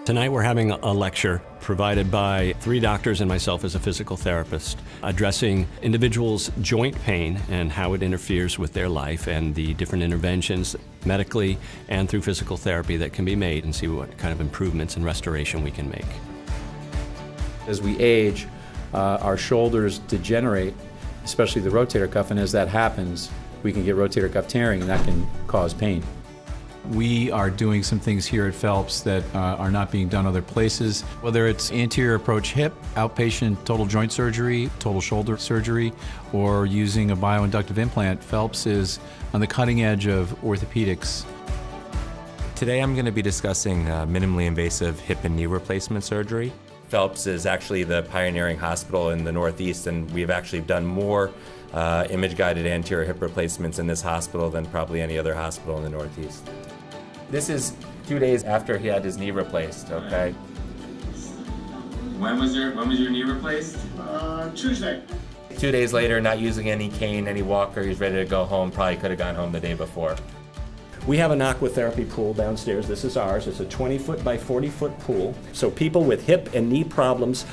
Tonight we're having a lecture provided by 3 doctors and myself as a physical therapist, addressing individuals' joint pain and how it interferes with their life and the different interventions medically and through physical therapy that can be made, and see what kind of improvements and restoration we can make. As we age, our shoulders degenerate, especially the rotator cuff, and as that happens, we can get rotator cuff tearing, and that can cause pain. We are doing some things here at Phelps that are not being done other places. Whether it's anterior approach hip, outpatient total joint surgery, total shoulder surgery, or using a bioinductive implant, Phelps is on the cutting edge of orthopedics. Today I'm going to be discussing minimally invasive hip and knee replacement surgery. Phelps is actually the pioneering hospital in the Northeast, and we've actually done more image-guided anterior hip replacements in this hospital than probably any other hospital in the Northeast. This is 2 days after he had his knee replaced, okay? When was your knee replaced? Tuesday. 2 days later, not using any cane, any walker, he's ready to go home. Probably could have gone home the day before. We have an aquatherapy pool downstairs. This is ours. It's a 20-foot by 40-foot pool. So people with hip and knee problems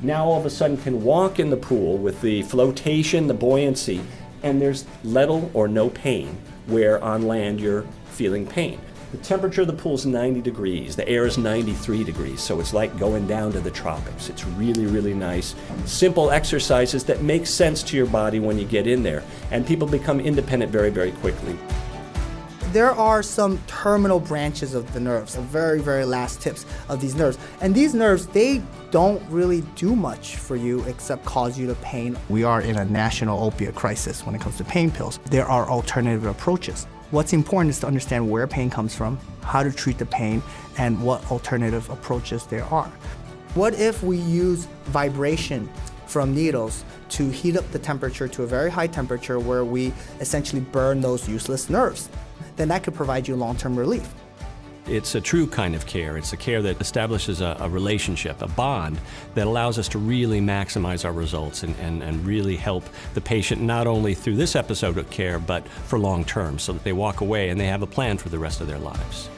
now all of a sudden can walk in the pool with the flotation, the buoyancy, and there's little or no pain, where on land you're feeling pain. The temperature of the pool is 90 degrees. The air is 93 degrees, so it's like going down to the tropics. It's really, really nice. Simple exercises that make sense to your body when you get in there, and people become independent very, very quickly. There are some terminal branches of the nerves, the very, very last tips of these nerves. And these nerves, they don't really do much for you except cause you the pain. We are in a national opiate crisis when it comes to pain pills. There are alternative approaches. What's important is to understand where pain comes from, how to treat the pain, and what alternative approaches there are. What if we use vibration from needles to heat up the temperature to a very high temperature where we essentially burn those useless nerves? Then that could provide you long-term relief. It's a true kind of care. It's a care that establishes a relationship, a bond that allows us to really maximize our results and really help the patient not only through this episode of care, but for long term, so that they walk away and they have a plan for the rest of their lives.